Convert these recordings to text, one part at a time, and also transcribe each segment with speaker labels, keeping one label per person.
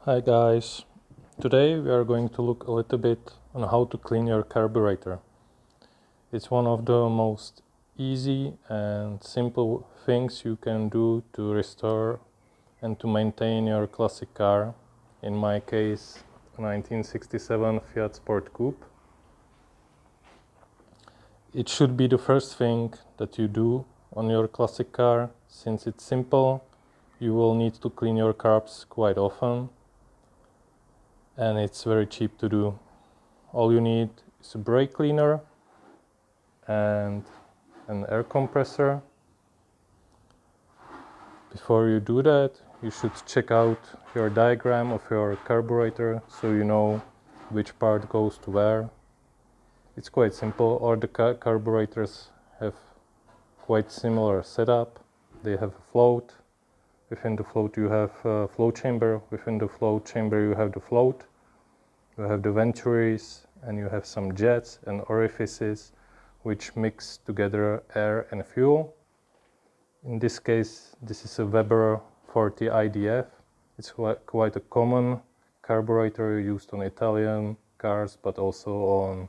Speaker 1: Hi guys, today we are going to look a little bit on how to clean your carburetor. It's one of the most easy and simple things you can do to restore and to maintain your classic car, in my case 1967 Fiat Sport Coupe. It should be the first thing that you do on your classic car. Since it's simple, you will need to clean your carbs quite often. And it's very cheap to do. All you need is a brake cleaner and an air compressor. Before you do that, you should check out your diagram of your carburetor so you know which part goes to where. It's quite simple. All the carburetors have quite similar setup. They have a float. Within the float you have a flow chamber. Within the flow chamber you have the float. You have the ventures and you have some jets and orifices which mix together air and fuel. In this case, this is a Weber 40 IDF. It's quite a common carburetor used on Italian cars, but also on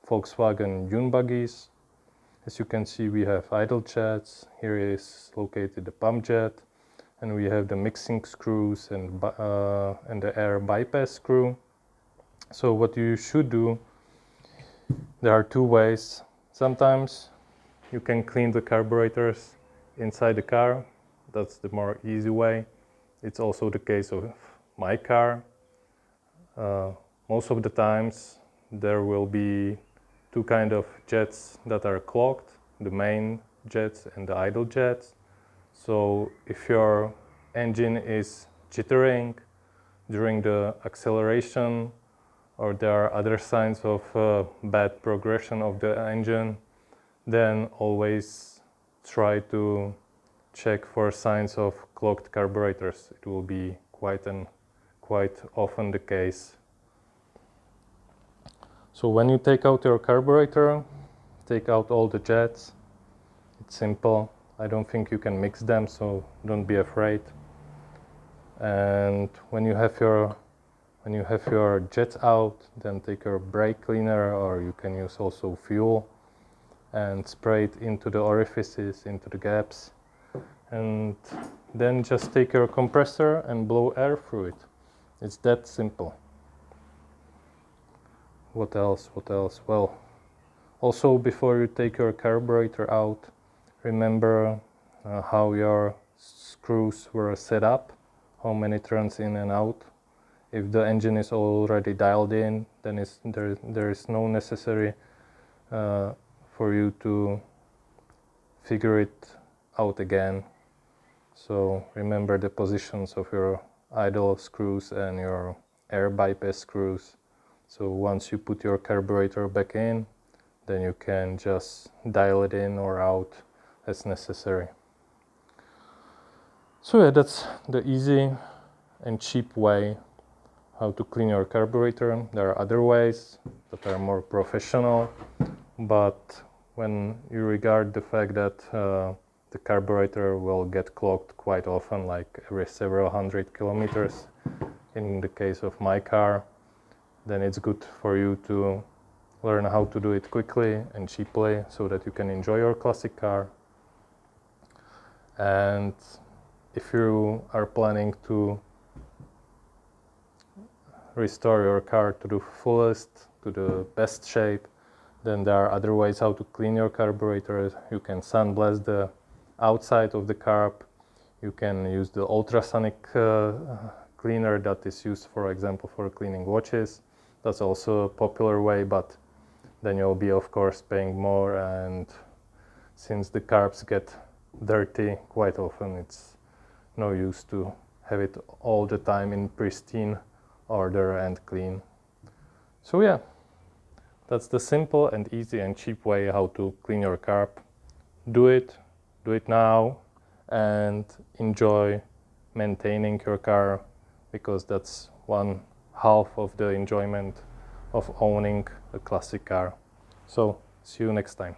Speaker 1: Volkswagen dune buggies. As you can see, we have idle jets. Here is located the pump jet, and we have the mixing screws and the air bypass screw. So what you should do, there are two ways. Sometimes you can clean the carburetors inside the car. That's the more easy way. It's also the case of my car. Most of the times there will be two kind of jets that are clogged, the main jets and the idle jets. So if your engine is jittering during the acceleration, or there are other signs of bad progression of the engine, then always try to check for signs of clogged carburetors. It will be quite often the case. So when you take out your carburetor, take out all the jets. It's simple. I don't think you can mix them, so don't be afraid. And when you have your jets out, then take your brake cleaner, or you can use also fuel, and spray it into the orifices, into the gaps. And then just take your compressor and blow air through it. It's that simple. What else? Well, also before you take your carburetor out, remember how your screws were set up, how many turns in and out. If the engine is already dialed in, then there is no necessary for you to figure it out again. So remember the positions of your idle screws and your air bypass screws. So once you put your carburetor back in, then you can just dial it in or out as necessary. So yeah, that's the easy and cheap way how to clean your carburetor. There are other ways that are more professional, but when you regard the fact that the carburetor will get clogged quite often, like every several hundred kilometers in the case of my car, then it's good for you to learn how to do it quickly and cheaply so that you can enjoy your classic car. And if you are planning to restore your car to the fullest, to the best shape, then there are other ways how to clean your carburetor. You can sandblast the outside of the carb. You can use the ultrasonic cleaner that is used, for example, for cleaning watches. That's also a popular way, but then you'll be, of course, paying more, and since the carbs get dirty quite often, it's no use to have it all the time in pristine order and clean. So yeah, that's the simple and easy and cheap way how to clean your carb. Do it now, and enjoy maintaining your car, because that's one half of the enjoyment of owning a classic car. So see you next time.